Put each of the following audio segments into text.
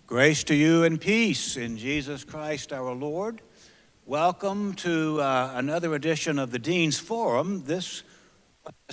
Grace to you and peace in Jesus Christ our Lord. Welcome to another edition of the Dean's Forum. This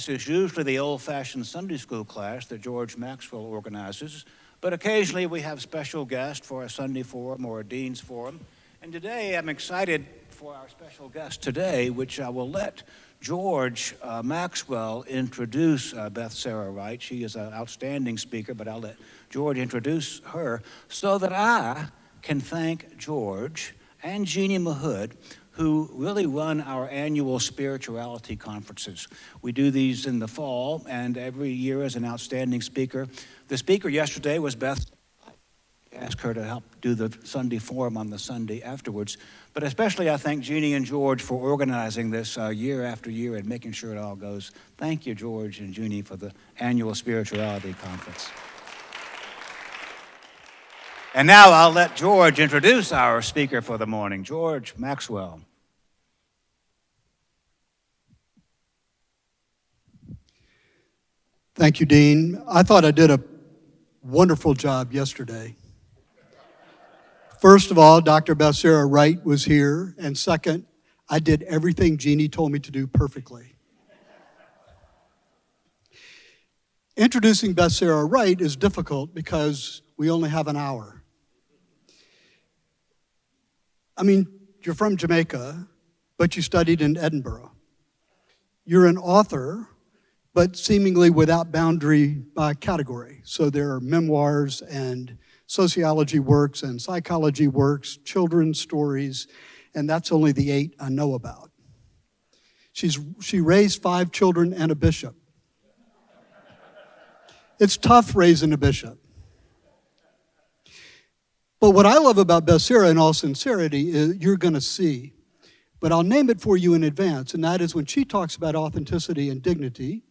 is usually the old-fashioned Sunday school class that George Maxwell organizes, but occasionally we have special guests for a Sunday Forum or a Dean's Forum. And today I'm excited for our special guest today, which I will let George Maxwell introduce Beth-Sarah Wright. She is an outstanding speaker, but I'll let George introduce her so that I can thank George and Jeannie Mahood, who really run our annual spirituality conferences. We do these in the fall, and every year as an outstanding speaker. The speaker yesterday was Beth. Ask her to help do the Sunday Forum on the Sunday afterwards. But especially I thank Jeannie and George for organizing this year after year and making sure it all goes. Thank you, George and Jeannie, for the annual spirituality conference. And now I'll let George introduce our speaker for the morning, George Maxwell. Thank you, Dean. I thought I did a wonderful job yesterday. First of all, Dr. Beth-Sarah Wright was here, and second, I did everything Jeannie told me to do perfectly. Introducing Beth-Sarah Wright is difficult because we only have an hour. I mean, you're from Jamaica, but you studied in Edinburgh. You're an author, but seemingly without boundary by category. So there are memoirs and sociology works and psychology works, children's stories, and that's only the 8 I know about. She raised 5 children and a bishop. It's tough raising a bishop. But what I love about Beth-Sarah, in all sincerity, is you're going to see. But I'll name it for you in advance, and that is when she talks about authenticity and dignity,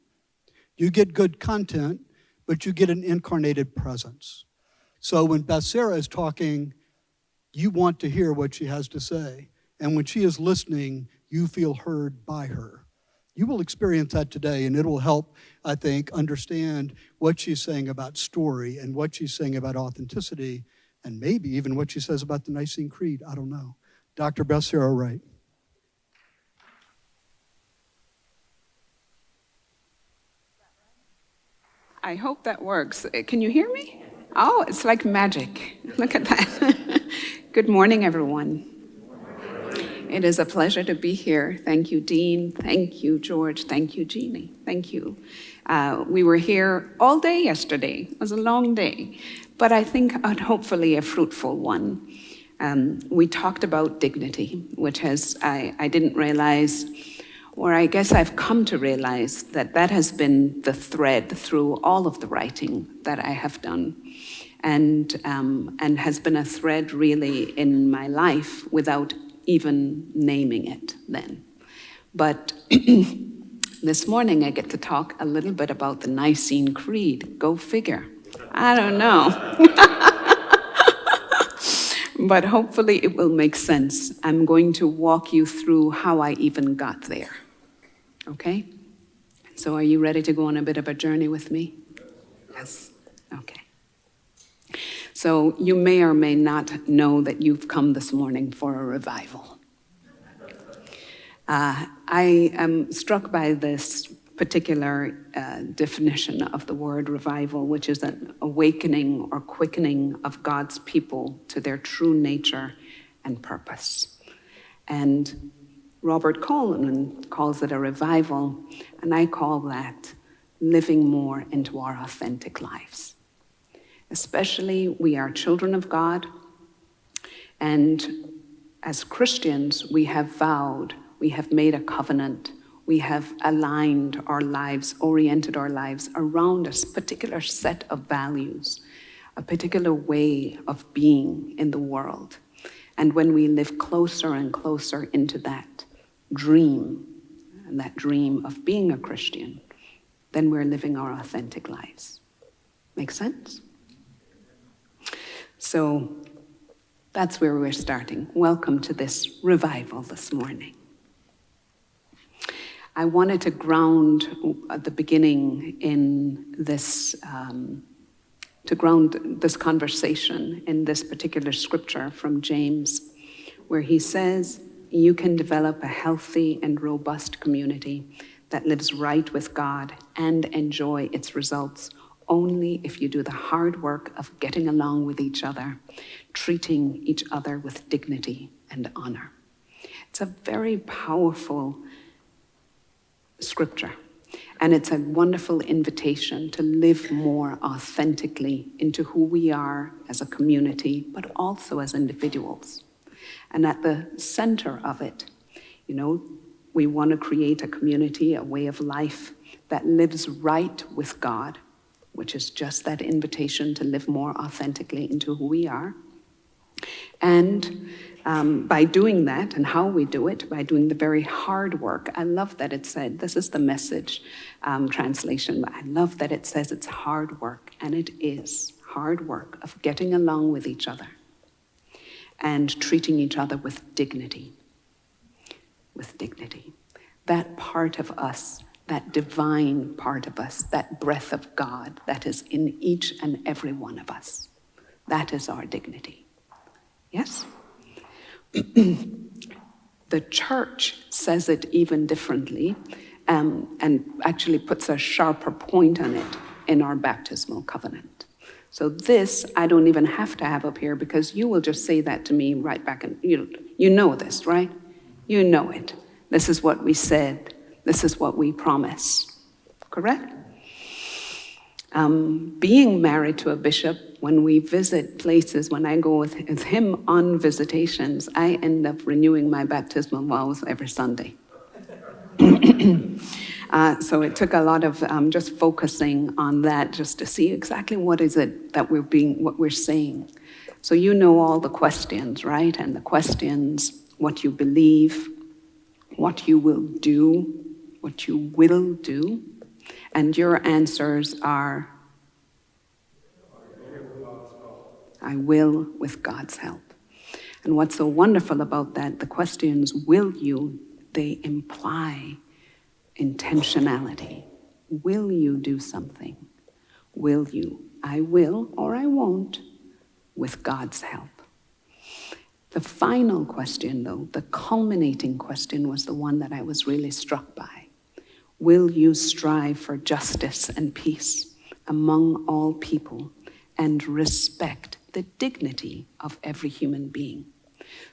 you get good content, but you get an incarnated presence. So when Beth-Sarah is talking, you want to hear what she has to say. And when she is listening, you feel heard by her. You will experience that today, and it will help, I think, understand what she's saying about story and what she's saying about authenticity, and maybe even what she says about the Nicene Creed. I don't know. Dr. Beth-Sarah Wright. I hope that works. Can you hear me? Oh, it's like magic. Look at that. Good morning, everyone. It is a pleasure to be here. Thank you, Dean. Thank you, George. Thank you, Jeannie. Thank you. We were here all day yesterday. It was a long day, but I think hopefully a fruitful one. We talked about dignity, which I didn't realize, or I guess I've come to realize that has been the thread through all of the writing that I have done, and has been a thread really in my life without even naming it then. But this morning I get to talk a little bit about the Nicene Creed. Go figure. I don't know. But hopefully it will make sense. I'm going to walk you through how I even got there. Okay? So are you ready to go on a bit of a journey with me? Yes. Okay. So you may or may not know that you've come this morning for a revival. I am struck by this particular definition of the word revival, which is an awakening or quickening of God's people to their true nature and purpose. And Robert Coleman calls it a revival, and I call that living more into our authentic lives. Especially, we are children of God, and as Christians, we have vowed, we have made a covenant, we have aligned our lives, oriented our lives around a particular set of values, a particular way of being in the world. And when we live closer and closer into that dream, and that dream of being a Christian, then we're living our authentic lives. Make sense? So that's where we're starting. Welcome to this revival this morning. I wanted to ground at the beginning in this to ground this conversation in this particular scripture from James, where he says, you can develop a healthy and robust community that lives right with God and enjoy its results only if you do the hard work of getting along with each other, treating each other with dignity and honor. It's a very powerful scripture, and it's a wonderful invitation to live more authentically into who we are as a community, but also as individuals. And at the center of it, we want to create a community, a way of life that lives right with God, which is just that invitation to live more authentically into who we are. And by doing that, and how we do it, by doing the very hard work. I love that it said, this is the Message translation, but I love that it says it's hard work, and it is hard work of getting along with each other and treating each other with dignity. With dignity. That part of us, that divine part of us, that breath of God that is in each and every one of us, that is our dignity. Yes? The church says it even differently, and actually puts a sharper point on it in our baptismal covenant. So this, I don't even have to have up here, because you will just say that to me right back, and you know this, right? You know it. This is what we said. This is what we promise. Correct? Being married to a bishop, when we visit places, when I go with him on visitations, I end up renewing my baptismal vows every Sunday. So it took a lot of just focusing on that, just to see exactly what is it that what we're saying. So you know all the questions, right? And the questions, what you believe, what you will do, and your answers are, I will with God's help. And what's so wonderful about that, the questions, will you, they imply intentionality. Will you do something? Will you? I will or I won't, with God's help. The final question, though, the culminating question, was the one that I was really struck by. Will you strive for justice and peace among all people and respect the dignity of every human being?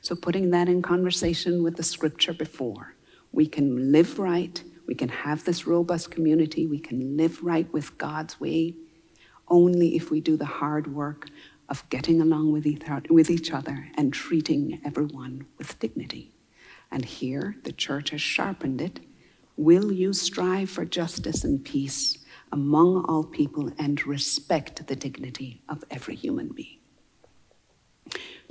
So putting that in conversation with the scripture before, we can live right, we can have this robust community, we can live right with God's way, only if we do the hard work of getting along with each other and treating everyone with dignity. And here, the church has sharpened it. Will you strive for justice and peace among all people and respect the dignity of every human being?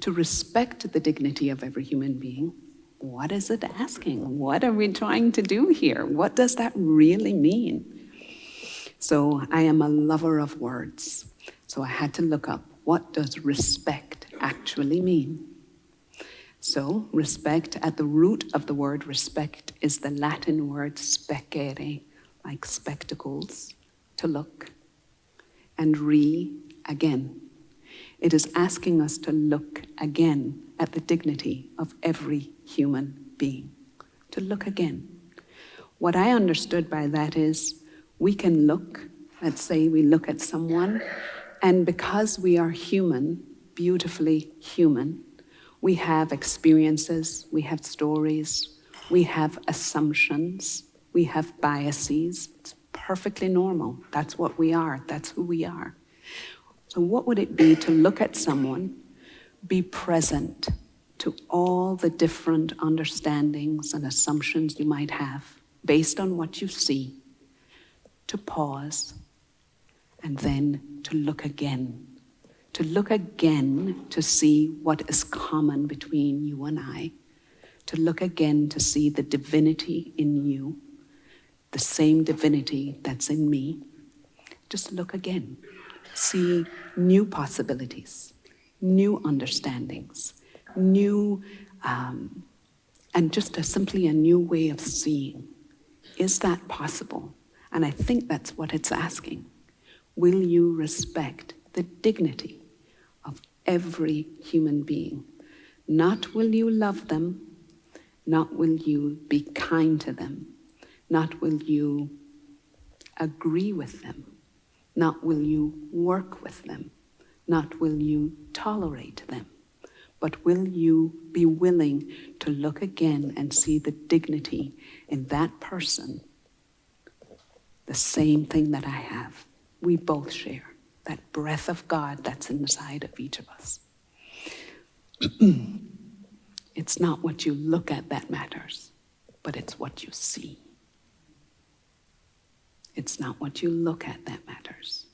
To respect the dignity of every human being, what is it asking? What are we trying to do here? What does that really mean? So I am a lover of words. So I had to look up, what does respect actually mean? So respect, at the root of the word respect, is the Latin word specere, like spectacles, to look, and again. It is asking us to look again at the dignity of every human being, to look again. What I understood by that is, we can look, let's say we look at someone, and because we are human, beautifully human, we have experiences, we have stories, we have assumptions, we have biases. It's perfectly normal. That's what we are. That's who we are. So what would it be to look at someone, be present to all the different understandings and assumptions you might have based on what you see, to pause, and then to look again. To look again to see what is common between you and I. To look again to see the divinity in you, the same divinity that's in me. Just look again. See new possibilities, new understandings, new, and just simply a new way of seeing. Is that possible? And I think that's what it's asking. Will you respect the dignity of every human being. Not will you love them, not will you be kind to them, not will you agree with them, not will you work with them, not will you tolerate them, but will you be willing to look again and see the dignity in that person, the same thing that I have. We both share that breath of God that's inside of each of us. It's not what you look at that matters, but it's what you see. It's not what you look at that matters.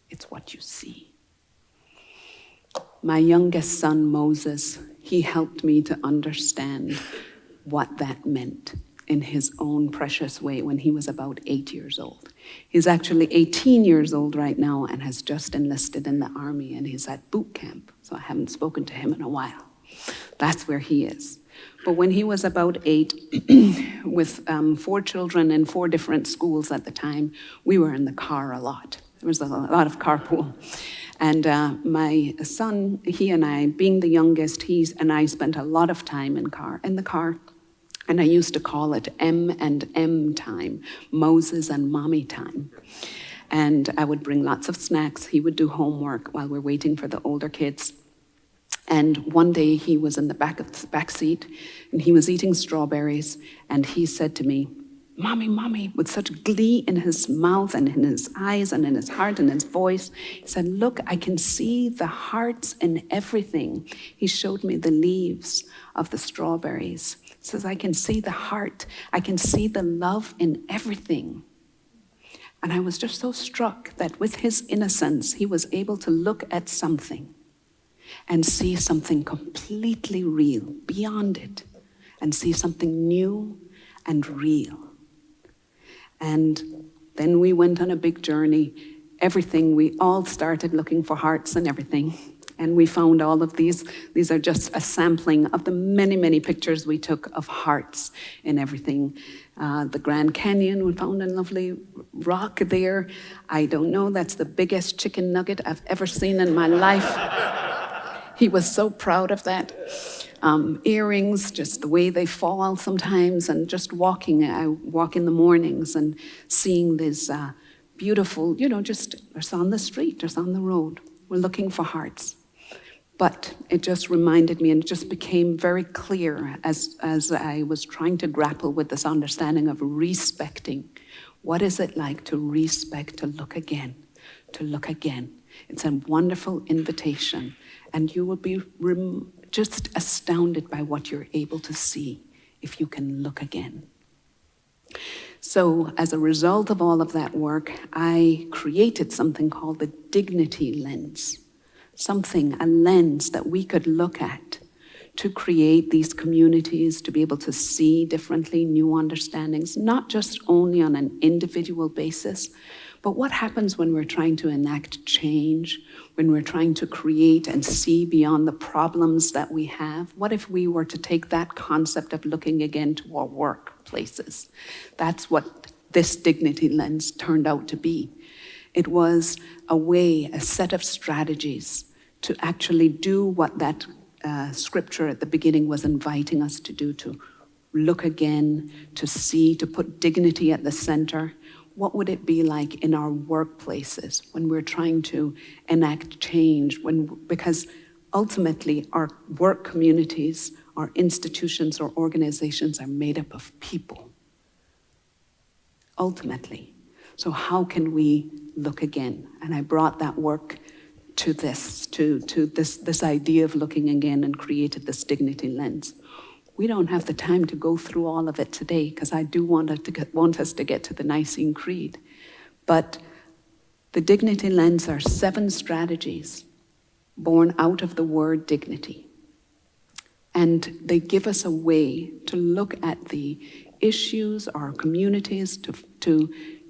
It's what you see. My youngest son, Moses, he helped me to understand what that meant in his own precious way when he was about 8 years old. He's actually 18 years old right now and has just enlisted in the army, and he's at boot camp, so I haven't spoken to him in a while. That's where he is. But when he was about 8, with 4 children in 4 different schools at the time, we were in the car a lot. There was a lot of carpool. And my son, he and I, being the youngest, he and I spent a lot of time in the car. And I used to call it M&M time, Moses and Mommy time. And I would bring lots of snacks. He would do homework while we're waiting for the older kids. And one day he was in the back seat, and he was eating strawberries, and he said to me, "Mommy, Mommy," with such glee in his mouth and in his eyes and in his heart and his voice. He said, "Look, I can see the hearts in everything." He showed me the leaves of the strawberries. He says, "I can see the heart. I can see the love in everything." And I was just so struck that with his innocence, he was able to look at something and see something completely real beyond it, and see something new and real. And then we went on a big journey. We all started looking for hearts and everything. And we found all of these. These are just a sampling of the many, many pictures we took of hearts in everything. The Grand Canyon, we found a lovely rock there. I don't know, that's the biggest chicken nugget I've ever seen in my life. He was so proud of that. Earrings, just the way they fall sometimes, and just walking. I walk in the mornings and seeing this beautiful, just on the street, just on the road. We're looking for hearts. But it just reminded me, and it just became very clear as I was trying to grapple with this understanding of respecting. What is it like to respect, to look again, to look again? It's a wonderful invitation, and you will be just astounded by what you're able to see if you can look again. So as a result of all of that work, I created something called the dignity lens. A lens that we could look at to create these communities, to be able to see differently, new understandings, not just only on an individual basis, but what happens when we're trying to enact change, when we're trying to create and see beyond the problems that we have? What if we were to take that concept of looking again to our workplaces? That's what this dignity lens turned out to be. It was a set of strategies to actually do what that scripture at the beginning was inviting us to do, to look again, to see, to put dignity at the center. What would it be like in our workplaces when we're trying to enact change? Because ultimately our work communities, our institutions, or organizations are made up of people. Ultimately. So how can we look again? And I brought that work to this idea of looking again, and created this dignity lens. We don't have the time to go through all of it today, because I do want us to get to the Nicene Creed. But the dignity lens are 7 strategies born out of the word dignity. And they give us a way to look at the issues, our communities, to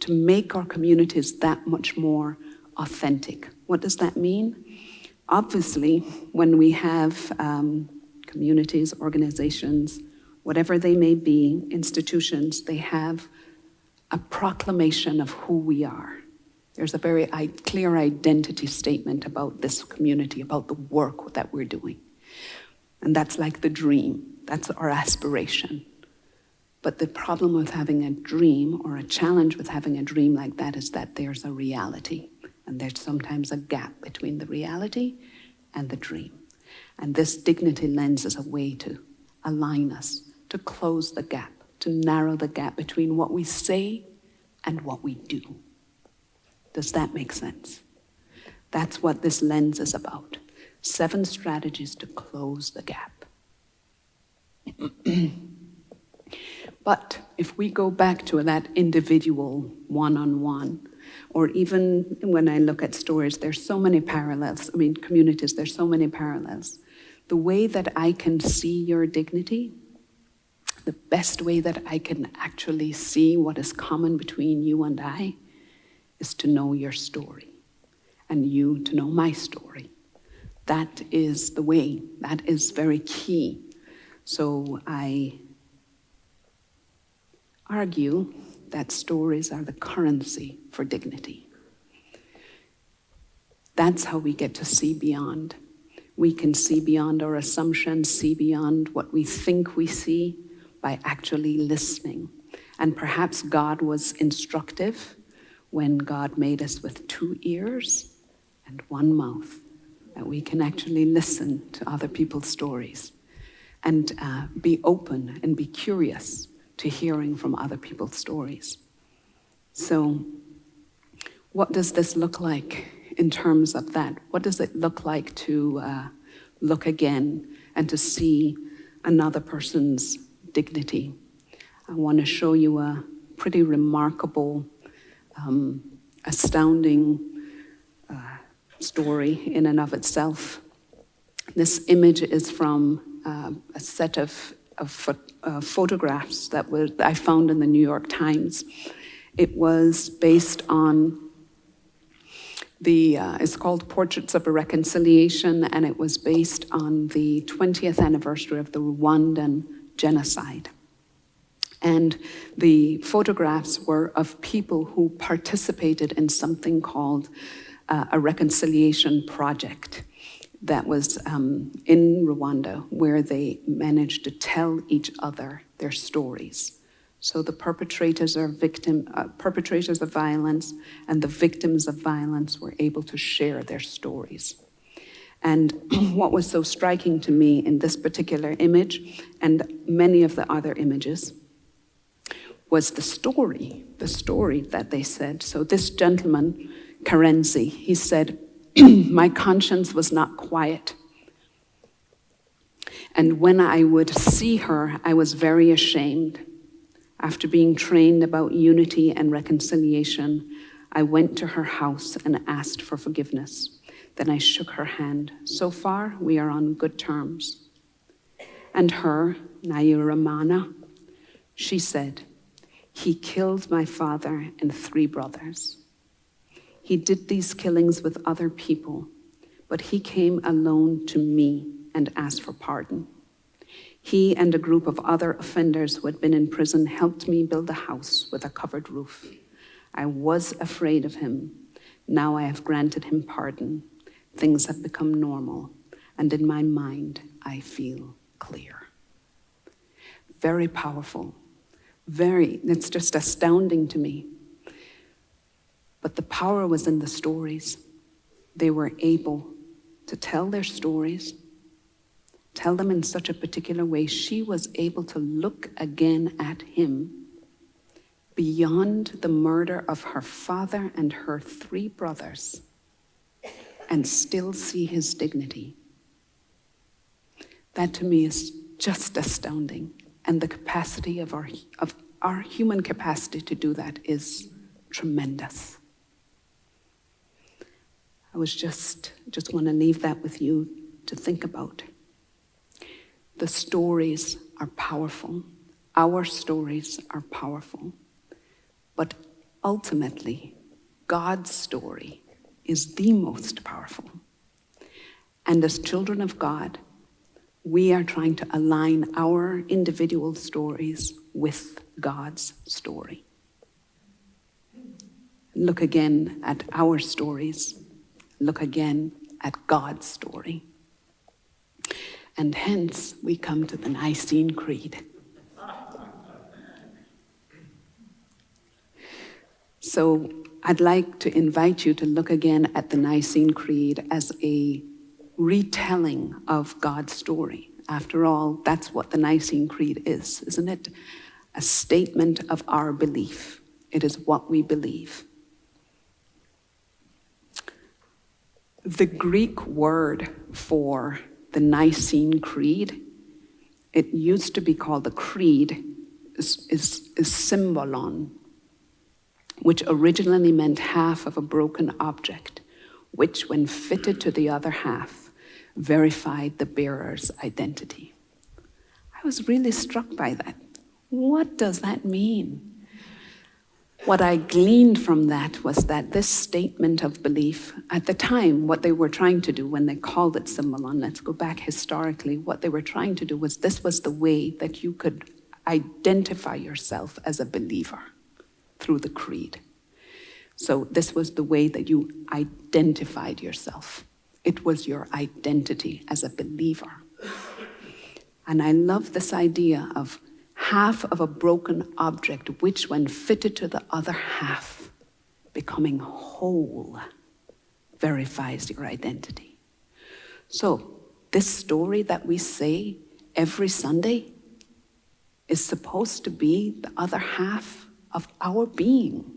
make our communities that much more authentic. What does that mean? Obviously, when we have communities, organizations, whatever they may be, institutions, they have a proclamation of who we are. There's a very clear identity statement about this community, about the work that we're doing. And that's like the dream. That's our aspiration. But the problem with having a dream, or a challenge with having a dream like that, is that there's a reality. And there's sometimes a gap between the reality and the dream. And this dignity lens is a way to align us, to close the gap, to narrow the gap between what we say and what we do. Does that make sense? That's what this lens is about. 7 strategies to close the gap. But if we go back to that individual one-on-one, or even when I look at stories, there's so many parallels. I mean, communities, there's so many parallels. The way that I can see your dignity, the best way that I can actually see what is common between you and I, is to know your story, and you to know my story. That is the way. That is very key. So I argue that stories are the currency for dignity. That's how we get to see beyond. We can see beyond our assumptions, see beyond what we think we see by actually listening. And perhaps God was instructive when God made us with 2 ears and 1 mouth, that we can actually listen to other people's stories and be open and be curious to hearing from other people's stories. So what does this look like in terms of that? What does it look like to look again and to see another person's dignity? I want to show you a pretty remarkable, astounding story in and of itself. This image is from a set of photographs that I found in the New York Times. It was based on it's called Portraits of a Reconciliation, and it was based on the 20th anniversary of the Rwandan genocide. And the photographs were of people who participated in something called a reconciliation project that was in Rwanda, where they managed to tell each other their stories. So the perpetrators of violence and the victims of violence were able to share their stories. And what was so striking to me in this particular image, and many of the other images, was the story that they said. So this gentleman, Karenzi, he said, my conscience was not quiet. And when I would see her, I was very ashamed. After being trained about unity and reconciliation, I went to her house and asked for forgiveness. Then I shook her hand. So far, we are on good terms. And her, Nairamana, she said, he killed my father and 3 brothers. He did these killings with other people, but he came alone to me and asked for pardon. He and a group of other offenders who had been in prison helped me build a house with a covered roof. I was afraid of him. Now I have granted him pardon. Things have become normal, and in my mind, I feel clear. Very powerful. It's just astounding to me. But the power was in the stories. They were able to tell their stories, tell them in such a particular way. She was able to look again at him beyond the murder of her father and her 3 brothers and still see his dignity. That to me is just astounding. And the capacity of our human capacity to do that is tremendous. I was just want to leave that with you to think about. The stories are powerful. Our stories are powerful. But ultimately, God's story is the most powerful. And as children of God, we are trying to align our individual stories with God's story. look again at our stories, look again at God's story. And hence we come to the Nicene Creed. So I'd like to invite you to look again at the Nicene Creed as a retelling of God's story. After all, that's what the Nicene Creed is, isn't it? A statement of our belief. It is what we believe. The Greek word for the Nicene Creed, it used to be called the creed, is symbolon, which originally meant half of a broken object, which, when fitted to the other half, verified the bearer's identity. I was really struck by that. What does that mean? What I gleaned from that was that this statement of belief, at the time, what they were trying to do when they called it symbolon, let's go back historically, what they were trying to do was this was the way that you could identify yourself as a believer through the creed. So this was the way that you identified yourself. It was your identity as a believer. And I love this idea of half of a broken object, which when fitted to the other half, becoming whole, verifies your identity. So this story that we say every Sunday is supposed to be the other half of our being,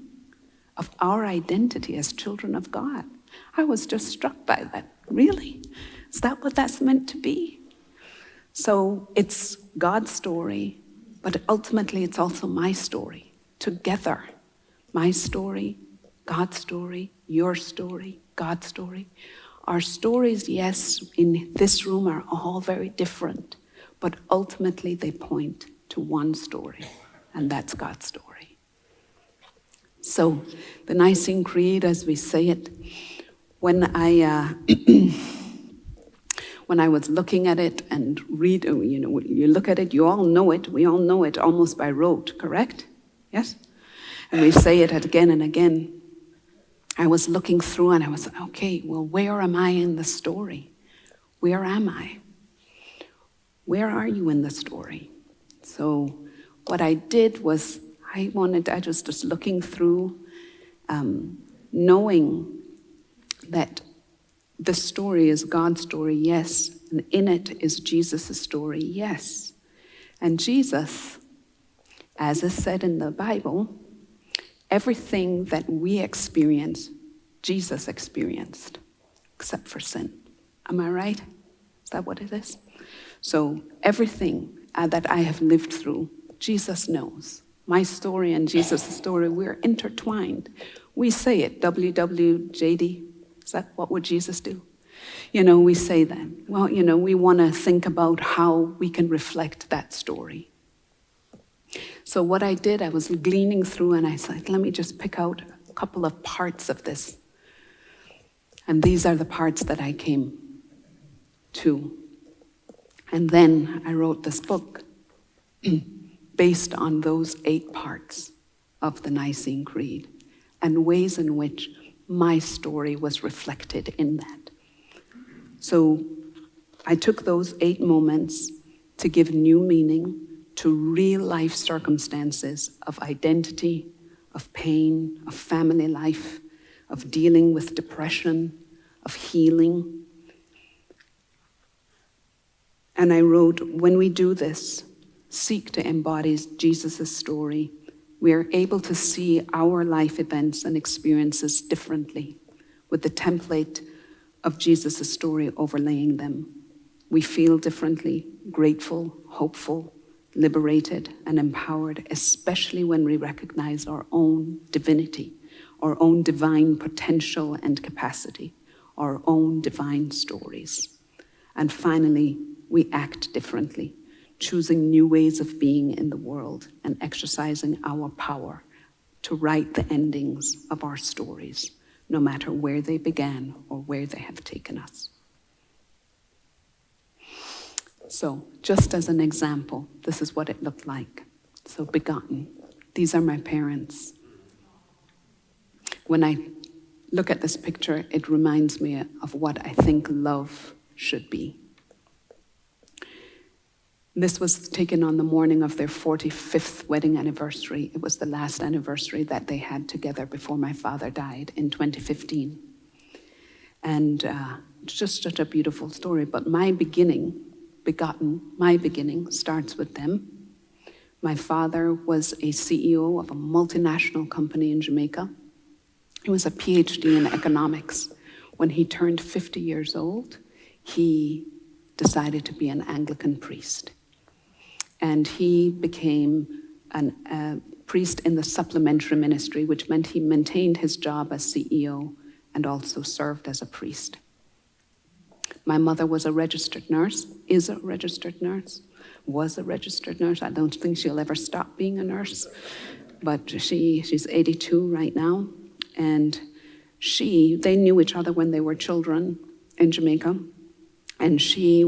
of our identity as children of God. I was just struck by that. Really? Is that what that's meant to be? So it's God's story, but ultimately it's also my story. Together, my story, God's story, your story, God's story. Our stories, yes, in this room are all very different, but ultimately they point to one story, and that's God's story. So the Nicene Creed, as we say it, when I was looking at it and you look at it, you all know it. We all know it almost by rote, correct? Yes? And we say it again and again. I was looking through and I was, okay, well, where am I in the story? Where am I? Where are you in the story? So what I did was, I was just looking through, knowing that the story is God's story, yes, and in it is Jesus' story, yes. And Jesus, as is said in the Bible, everything that we experience, Jesus experienced, except for sin. Am I right? Is that what it is? So everything that I have lived through, Jesus knows. My story and Jesus' story, we're intertwined. We say it, WWJD. Is that what would Jesus do? We say that. Well, we want to think about how we can reflect that story. So what I did, I was gleaning through and I said, let me just pick out a couple of parts of this. And these are the parts that I came to. And then I wrote this book based on those 8 parts of the Nicene Creed and ways in which my story was reflected in that. So I took those 8 moments to give new meaning to real life circumstances of identity, of pain, of family life, of dealing with depression, of healing. And I wrote, when we do this, seek to embody Jesus' story, we are able to see our life events and experiences differently, with the template of Jesus' story overlaying them. We feel differently, grateful, hopeful, liberated, and empowered, especially when we recognize our own divinity, our own divine potential and capacity, our own divine stories. And finally, we act differently, choosing new ways of being in the world and exercising our power to write the endings of our stories, no matter where they began or where they have taken us. So, just as an example, this is what it looked like. So, begotten. These are my parents. When I look at this picture, it reminds me of what I think love should be. This was taken on the morning of their 45th wedding anniversary. It was the last anniversary that they had together before my father died in 2015. And it's just such a beautiful story. But my beginning starts with them. My father was a CEO of a multinational company in Jamaica. He was a PhD in economics. When he turned 50 years old, he decided to be an Anglican priest. And he became a priest in the supplementary ministry, which meant he maintained his job as CEO and also served as a priest. My mother was a registered nurse, is a registered nurse, was a registered nurse. I don't think she'll ever stop being a nurse, but she's 82 right now. And they knew each other when they were children in Jamaica, and she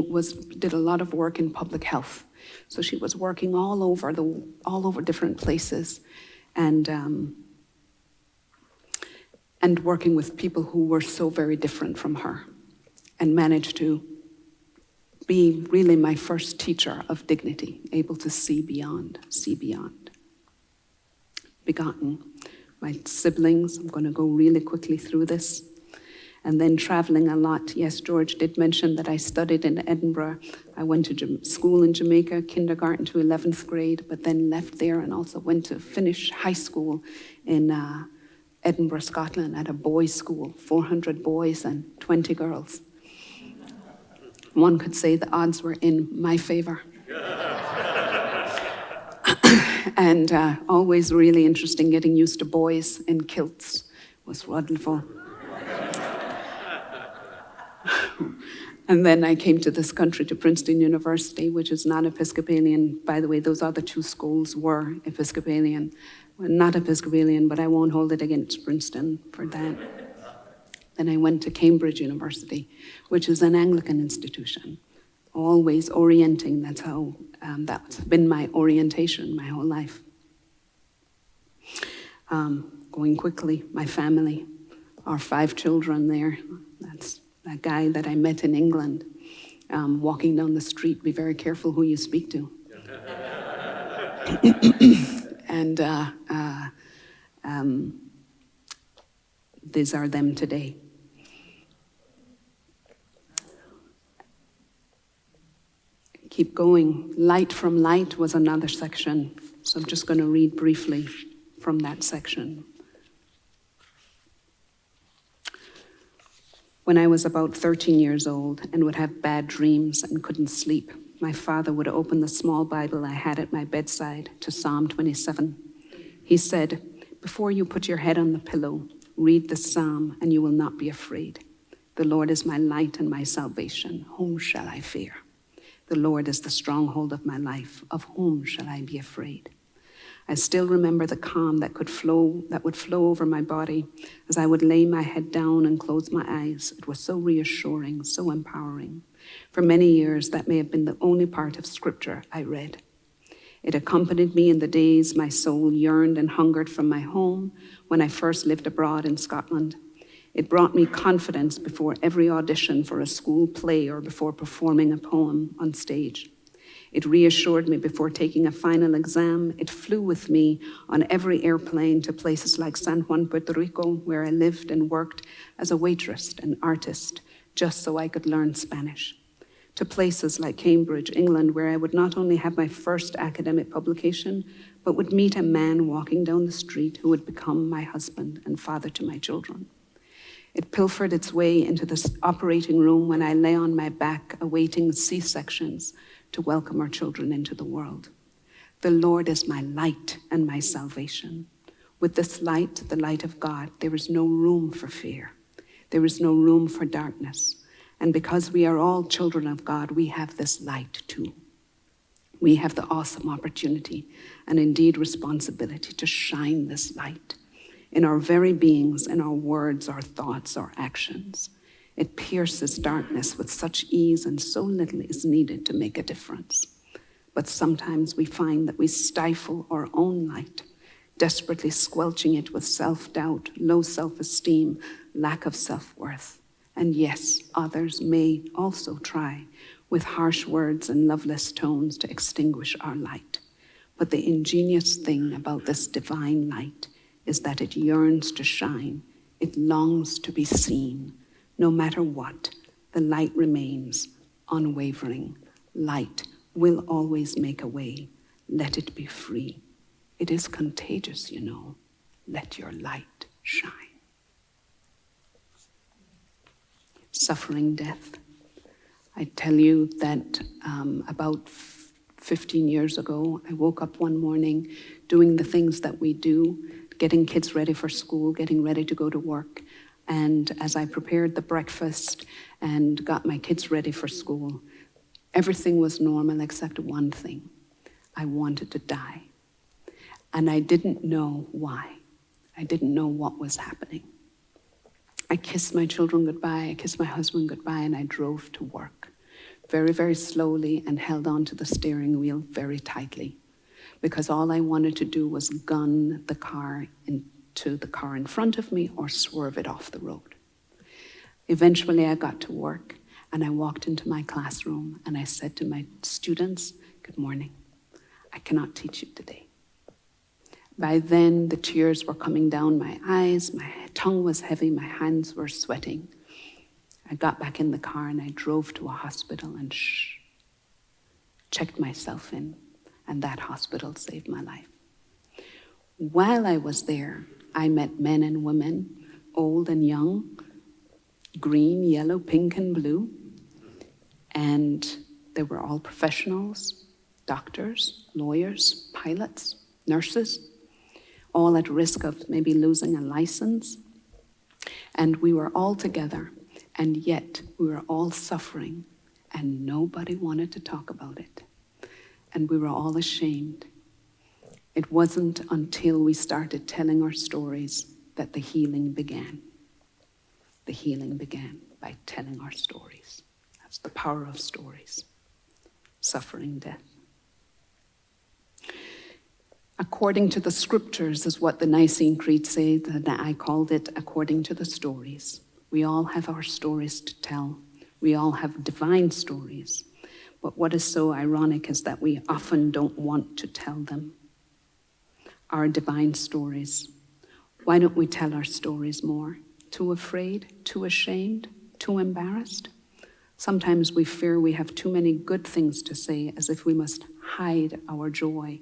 did a lot of work in public health. So she was working all over different places, and working with people who were so very different from her, and managed to be really my first teacher of dignity, able to see beyond. Begotten. My siblings, I'm going to go really quickly through this. And then traveling a lot. Yes, George did mention that I studied in Edinburgh. I went to school in Jamaica, kindergarten to 11th grade, but then left there and also went to finish high school in Edinburgh, Scotland, at a boys' school, 400 boys and 20 girls. One could say the odds were in my favor. And always really interesting getting used to boys in kilts was wonderful. And then I came to this country, to Princeton University, which is not Episcopalian. By the way, those other two schools were Episcopalian. Well, not Episcopalian, but I won't hold it against Princeton for that. Then I went to Cambridge University, which is an Anglican institution, always orienting. That's been my orientation my whole life. Going quickly, my family, our 5 children there. That's a guy that I met in England, walking down the street. Be very careful who you speak to. And these are them today. Keep going. Light from Light was another section, so I'm just going to read briefly from that section. When I was about 13 years old and would have bad dreams and couldn't sleep, my father would open the small Bible I had at my bedside to Psalm 27. He said, "Before you put your head on the pillow, read this psalm and you will not be afraid. The Lord is my light and my salvation. Whom shall I fear? The Lord is the stronghold of my life. Of whom shall I be afraid?" I still remember the calm that would flow over my body as I would lay my head down and close my eyes. It was so reassuring, so empowering. For many years, that may have been the only part of scripture I read. It accompanied me in the days my soul yearned and hungered from my home when I first lived abroad in Scotland. It brought me confidence before every audition for a school play or before performing a poem on stage. It reassured me before taking a final exam. It flew with me on every airplane to places like San Juan, Puerto Rico, where I lived and worked as a waitress and artist, just so I could learn Spanish. To places like Cambridge, England, where I would not only have my first academic publication, but would meet a man walking down the street who would become my husband and father to my children. It pilfered its way into this operating room when I lay on my back awaiting C-sections to welcome our children into the world. The Lord is my light and my salvation. With this light, the light of God, there is no room for fear. There is no room for darkness. And because we are all children of God, we have this light too. We have the awesome opportunity and indeed responsibility to shine this light in our very beings, in our words, our thoughts, our actions. It pierces darkness with such ease, and so little is needed to make a difference. But sometimes we find that we stifle our own light, desperately squelching it with self-doubt, low self-esteem, lack of self-worth. And yes, others may also try with harsh words and loveless tones to extinguish our light. But the ingenious thing about this divine light is that it yearns to shine. It longs to be seen. No matter what, the light remains unwavering. Light will always make a way. Let it be free. It is contagious, you know. Let your light shine. Suffering death. I tell you that about 15 years ago, I woke up one morning doing the things that we do, getting kids ready for school, getting ready to go to work. And as I prepared the breakfast and got my kids ready for school, everything was normal except one thing. I wanted to die. And I didn't know why. I didn't know what was happening. I kissed my children goodbye, I kissed my husband goodbye, and I drove to work very, very slowly and held on to the steering wheel very tightly because all I wanted to do was gun the car into the car in front of me or swerve it off the road. Eventually I got to work and I walked into my classroom and I said to my students, "Good morning. I cannot teach you today." By then, the tears were coming down my eyes, my tongue was heavy, my hands were sweating. I got back in the car and I drove to a hospital and checked myself in, and that hospital saved my life. While I was there, I met men and women, old and young, green, yellow, pink, and blue, and they were all professionals, doctors, lawyers, pilots, nurses, all at risk of maybe losing a license. And we were all together, and yet we were all suffering, and nobody wanted to talk about it. And we were all ashamed. It wasn't until we started telling our stories that the healing began. The healing began by telling our stories. That's the power of stories. Suffering death. According to the scriptures is what the Nicene Creed says, and I called it according to the stories. We all have our stories to tell. We all have divine stories. But what is so ironic is that we often don't want to tell them. Our divine stories. Why don't we tell our stories more? Too afraid? Too ashamed? Too embarrassed? Sometimes we fear we have too many good things to say, as if we must hide our joy.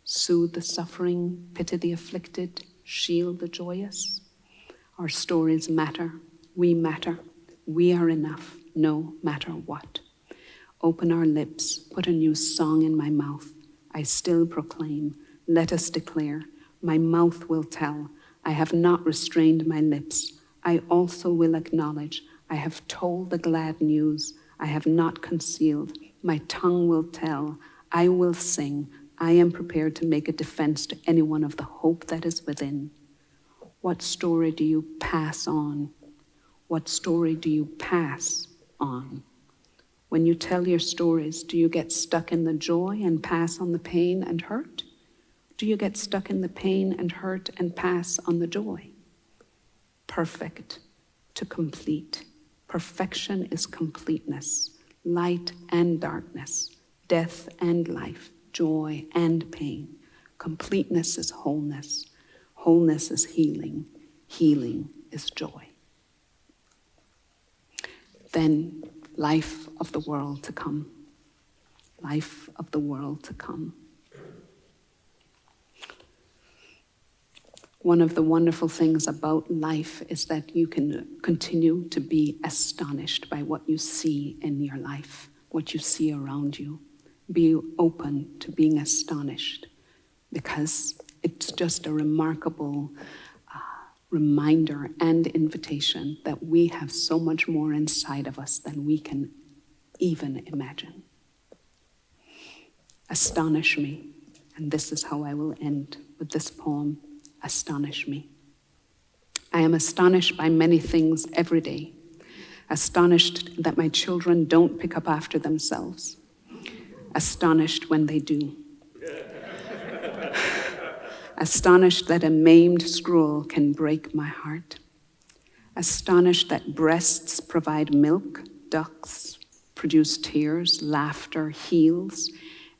Soothe the suffering, pity the afflicted, shield the joyous. Our stories matter. We matter. We are enough, no matter what. Open our lips, put a new song in my mouth. I still proclaim, let us declare, my mouth will tell. I have not restrained my lips. I also will acknowledge, I have told the glad news. I have not concealed. My tongue will tell. I will sing. I am prepared to make a defense to anyone of the hope that is within. What story do you pass on? What story do you pass on? When you tell your stories, do you get stuck in the joy and pass on the pain and hurt? Do you get stuck in the pain and hurt and pass on the joy? Perfect to complete. Perfection is completeness, light and darkness, death and life, joy and pain. Completeness is wholeness. Wholeness is healing. Healing is joy. Then life of the world to come. Life of the world to come. One of the wonderful things about life is that you can continue to be astonished by what you see in your life, what you see around you. Be open to being astonished, because it's just a remarkable reminder and invitation that we have so much more inside of us than we can even imagine. Astonish me, and this is how I will end with this poem. Astonish me. I am astonished by many things every day. Astonished that my children don't pick up after themselves. Astonished when they do. Astonished that a maimed scroll can break my heart. Astonished that breasts provide milk, ducts produce tears, laughter heals,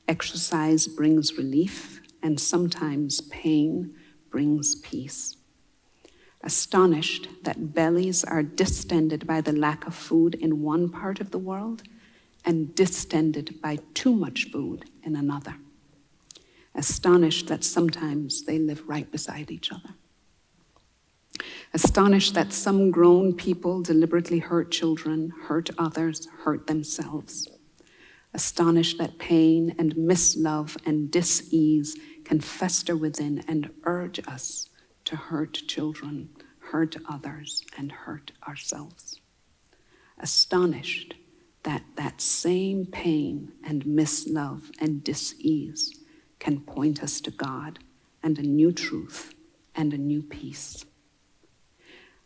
exercise brings relief, and sometimes pain brings peace. Astonished that bellies are distended by the lack of food in one part of the world and distended by too much food in another. Astonished that sometimes they live right beside each other. Astonished that some grown people deliberately hurt children, hurt others, hurt themselves. Astonished that pain and mislove and dis-ease can fester within and urge us to hurt children, hurt others, and hurt ourselves. Astonished that that same pain and mislove and dis-ease can point us to God and a new truth and a new peace.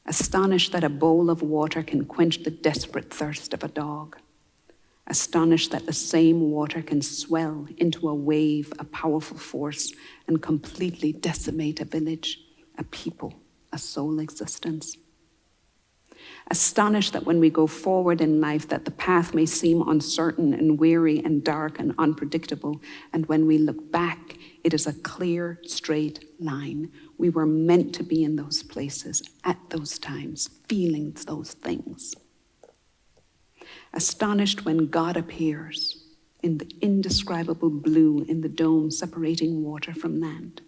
Astonished that a bowl of water can quench the desperate thirst of a dog. Astonished that the same water can swell into a wave, a powerful force, and completely decimate a village, a people, a sole existence. Astonished that when we go forward in life, that the path may seem uncertain and weary and dark and unpredictable, and when we look back, it is a clear, straight line. We were meant to be in those places, at those times, feeling those things. Astonished when God appears in the indescribable blue in the dome separating water from land.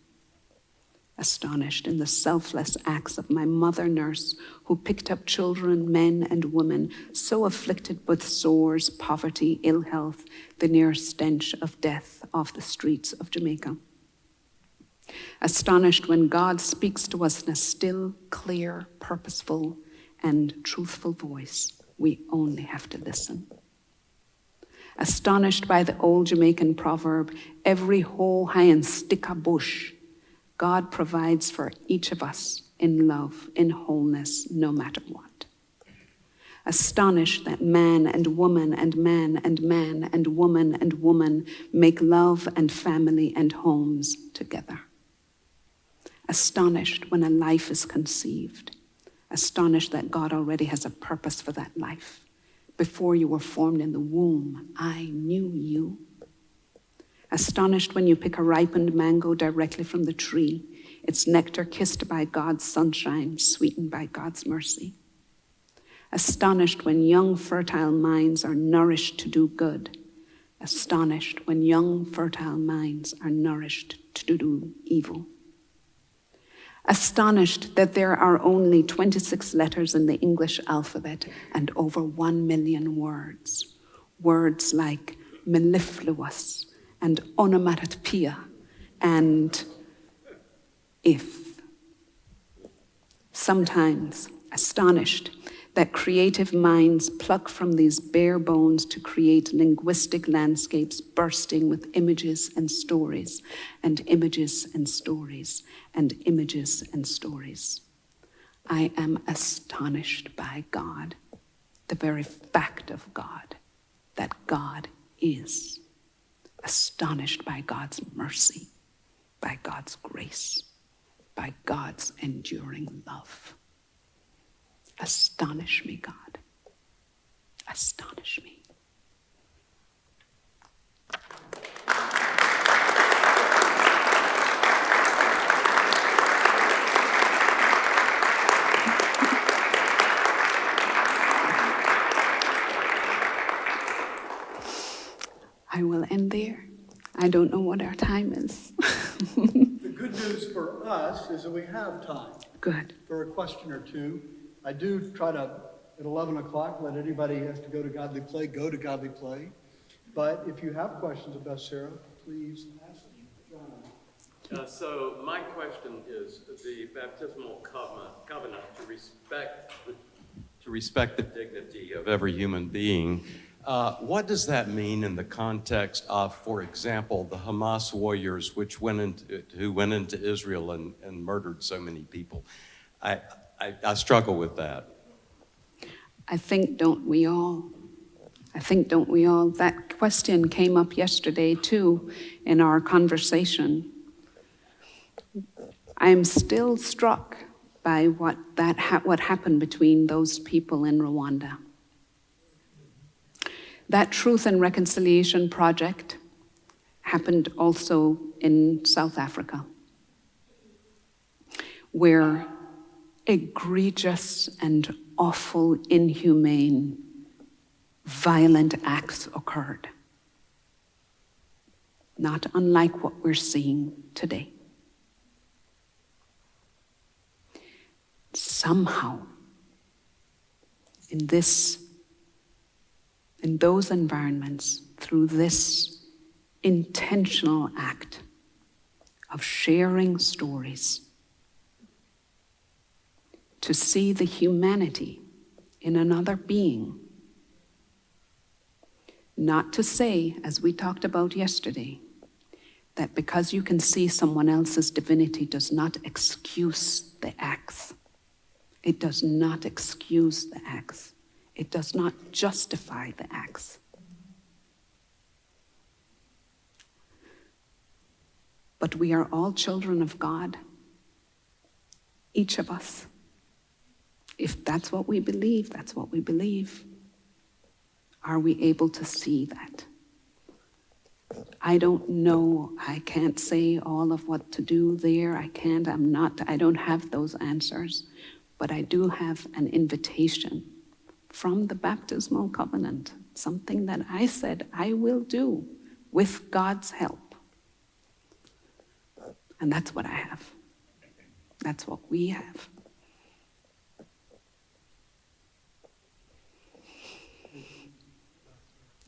Astonished in the selfless acts of my mother nurse who picked up children, men and women, so afflicted with sores, poverty, ill health, the near stench of death off the streets of Jamaica. Astonished when God speaks to us in a still, clear, purposeful, and truthful voice. We only have to listen. Astonished by the old Jamaican proverb, every hoe high and stick a bush. God provides for each of us in love, in wholeness, no matter what. Astonished that man and woman and man and man and woman make love and family and homes together. Astonished when a life is conceived. Astonished that God already has a purpose for that life. Before you were formed in the womb, I knew you. Astonished when you pick a ripened mango directly from the tree, its nectar kissed by God's sunshine, sweetened by God's mercy. Astonished when young, fertile minds are nourished to do good. Astonished when young, fertile minds are nourished to do evil. Astonished that there are only 26 letters in the English alphabet and over 1 million words. Words like mellifluous and onomatopoeia and if. Sometimes astonished that creative minds pluck from these bare bones to create linguistic landscapes bursting with images and stories, and images and stories, and images and stories. I am astonished by God, the very fact of God, that God is. Astonished by God's mercy, by God's grace, by God's enduring love. Astonish me, God. Astonish me. I will end there. I don't know what our time is. The good news for us is that we have time. Good. For a question or two. I do try to, at 11 o'clock, let anybody who has to go to Godly Play, go to Godly Play. But if you have questions of Beth-Sarah, please ask them. John. So my question is the baptismal covenant to respect the dignity of every human being. What does that mean in the context of, for example, the Hamas warriors who went into Israel and murdered so many people? I struggle with that. I think, don't we all? That question came up yesterday, too, in our conversation. I'm still struck by what happened between those people in Rwanda. That Truth and Reconciliation project happened also in South Africa, where egregious and awful, inhumane, violent acts occurred, not unlike what we're seeing today. Somehow, in those environments, through this intentional act of sharing stories, to see the humanity in another being, not to say, as we talked about yesterday, that because you can see someone else's divinity does not excuse the acts. It does not excuse the acts. It does not justify the acts. But we are all children of God, each of us. If that's what we believe, that's what we believe. Are we able to see that? I don't know. I can't say all of what to do there. I don't have those answers. But I do have an invitation from the baptismal covenant, something that I said I will do with God's help. And that's what I have. That's what we have.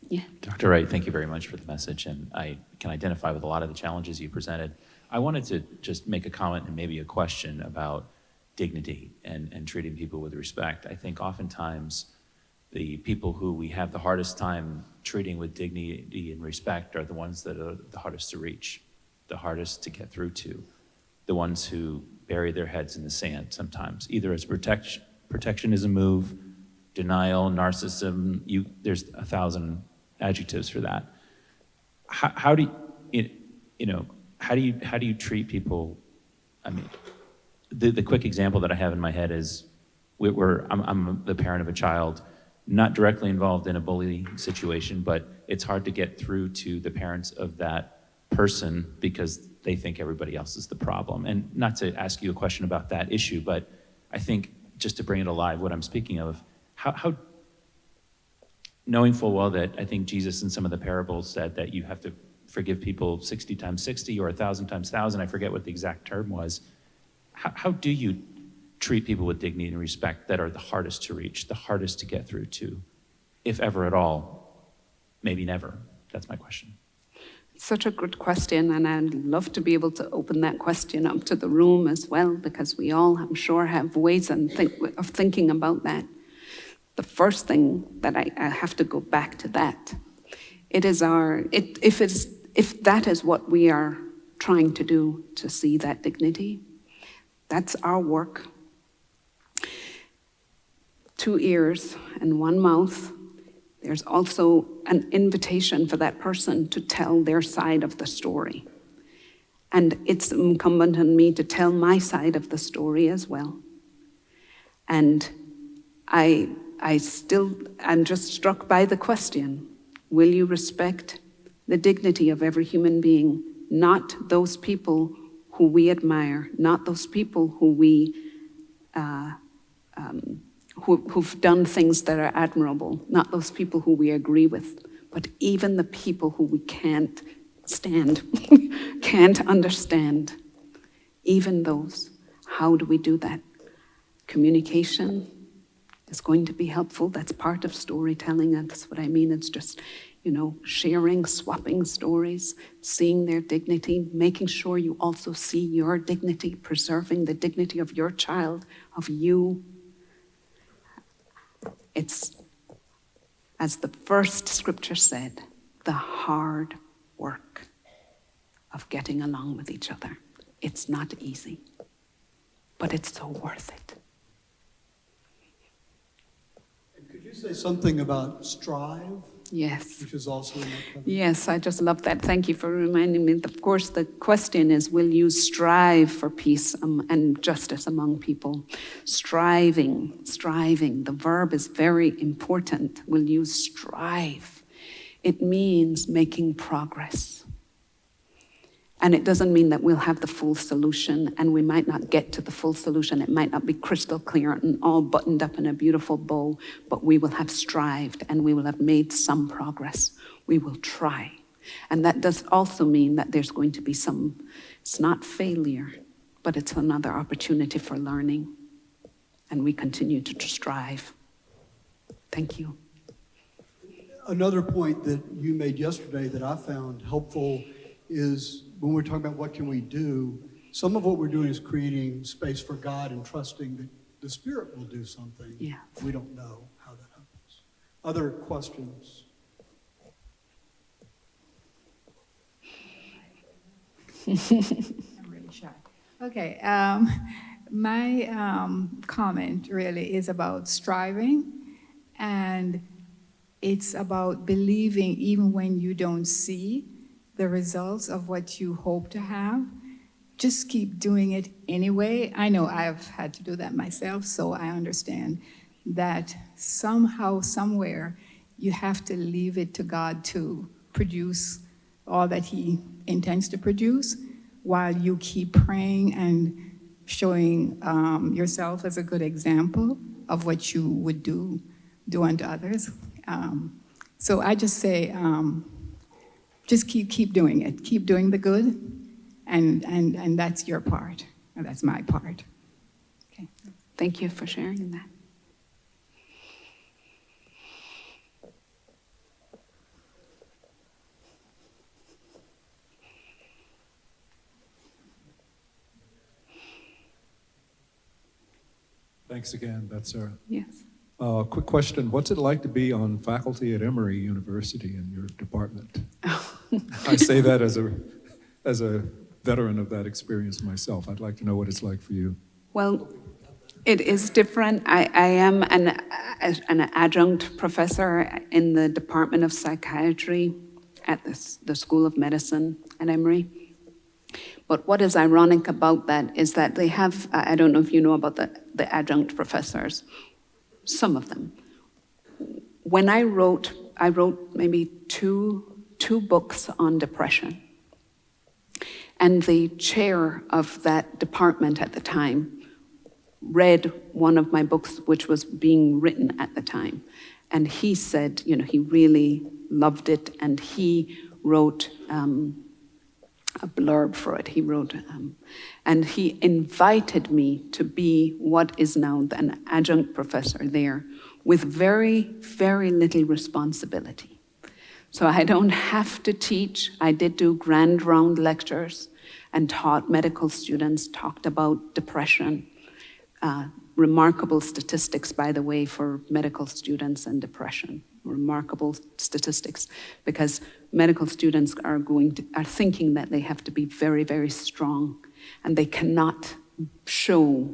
Yeah. Dr. Wright, thank you very much for the message, and I can identify with a lot of the challenges you presented. I wanted to just make a comment and maybe a question about dignity and treating people with respect. I think oftentimes the people who we have the hardest time treating with dignity and respect are the ones that are the hardest to reach, the hardest to get through to, the ones who bury their heads in the sand sometimes, either as protectionism move, denial, narcissism. There's 1,000 adjectives for that. How do you treat people? I mean, the quick example that I have in my head is I'm the parent of a child, not directly involved in a bullying situation, but it's hard to get through to the parents of that person because they think everybody else is the problem. And not to ask you a question about that issue, but I think just to bring it alive, what I'm speaking of, how knowing full well that I think Jesus in some of the parables said that you have to forgive people 60 times 60 or 1,000 times 1,000, I forget what the exact term was. How do you treat people with dignity and respect that are the hardest to reach, the hardest to get through to, if ever at all, maybe never? That's my question. Such a good question, and I'd love to be able to open that question up to the room as well, because we all, I'm sure, have ways of thinking about that. The first thing that I have to go back to that. If that is what we are trying to do, to see that dignity, that's our work. 2 ears and 1 mouth. There's also an invitation for that person to tell their side of the story. And it's incumbent on me to tell my side of the story as well. And I'm just struck by the question, will you respect the dignity of every human being, not those people who we admire, not those people who who've done things that are admirable, not those people who we agree with, but even the people who we can't stand, can't understand, even those. How do we do that? Communication is going to be helpful. That's part of storytelling, and that's what I mean. It's just, sharing, swapping stories, seeing their dignity, making sure you also see your dignity, preserving the dignity of your child, of you. It's, as the first scripture said, the hard work of getting along with each other. It's not easy, but it's so worth it. And could you say something about strive? Yes. which is also in that covenant. Yes, I just love that. Thank you for reminding me. Of course, the question is, will you strive for peace and justice among people? Striving. The verb is very important. Will you strive? It means making progress. And it doesn't mean that we'll have the full solution, and we might not get to the full solution. It might not be crystal clear and all buttoned up in a beautiful bow, but we will have strived and we will have made some progress. We will try. And that does also mean that there's going to be it's not failure, but it's another opportunity for learning. And we continue to strive. Thank you. Another point that you made yesterday that I found helpful is when we're talking about what can we do, some of what we're doing is creating space for God and trusting that the Spirit will do something. Yeah. We don't know how that happens. Other questions? I'm really shy. Okay, my comment really is about striving, and it's about believing even when you don't see the results of what you hope to have. Just keep doing it anyway. I know I've had to do that myself, so I understand that somehow, somewhere, you have to leave it to God to produce all that He intends to produce while you keep praying and showing yourself as a good example of what you would do unto others. So I just say, just keep doing it. Keep doing the good, and that's your part, and that's my part. Okay. Thank you for sharing that. Thanks again, Beth-Sarah. Yes. Quick question. What's it like to be on faculty at Emory University in your department? I say that as a veteran of that experience myself. I'd like to know what it's like for you. Well, it is different. I am an adjunct professor in the Department of Psychiatry at the School of Medicine at Emory. But what is ironic about that is that they have, I don't know if you know about the adjunct professors, some of them. When I wrote maybe two books on depression. And the chair of that department at the time read one of my books, which was being written at the time. And he said, he really loved it, and he wrote a blurb for it. He wrote, and he invited me to be what is now an adjunct professor there with very, very little responsibility. So I don't have to teach. I did do grand round lectures and taught medical students, talked about depression. Remarkable statistics, by the way, for medical students and depression. Remarkable statistics, because medical students are thinking that they have to be very, very strong, and they cannot show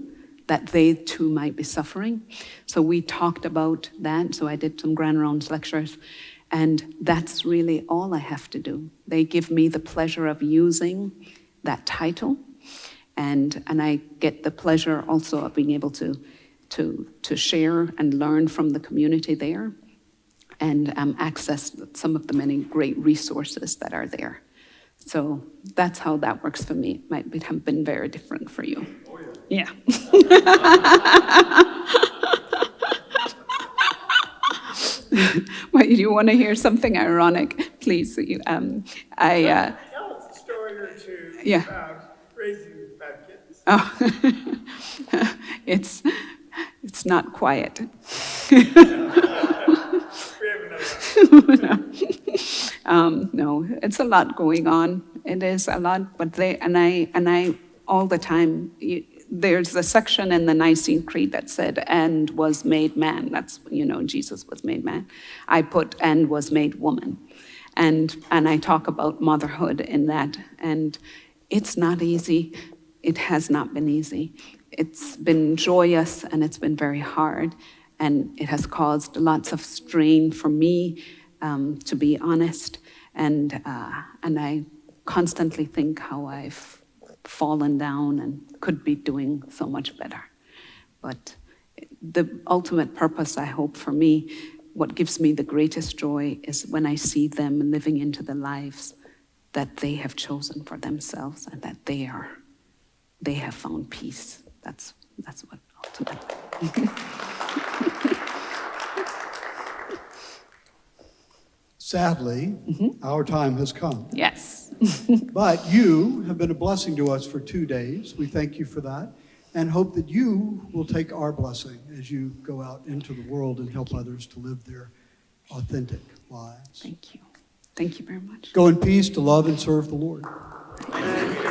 that they too might be suffering. So we talked about that. So I did some grand rounds lectures, and that's really all I have to do. They give me the pleasure of using that title, and I get the pleasure also of being able to share and learn from the community there, and access some of the many great resources that are there. So that's how that works for me. It might have been very different for you. Oh, yeah. Well, you want to hear something ironic? Please. Tell us a story or two about raising bad kids. Oh, it's not quiet. No, it's a lot going on. It is a lot, but I all the time. There's a section in the Nicene Creed that said, "And was made man." That's Jesus was made man. I put "and was made woman," and I talk about motherhood in that, and it's not easy. It has not been easy. It's been joyous, and it's been very hard, and it has caused lots of strain for me to be honest. And I constantly think how I've fallen down and could be doing so much better. But the ultimate purpose, I hope, for me, what gives me the greatest joy is when I see them living into the lives that they have chosen for themselves and that they have found peace. That's what ultimately. Sadly, our time has come. Yes. But you have been a blessing to us for 2 days. We thank you for that and hope that you will take our blessing as you go out into the world and help others to live their authentic lives. Thank you. Thank you very much. Go in peace to love and serve the Lord. Amen.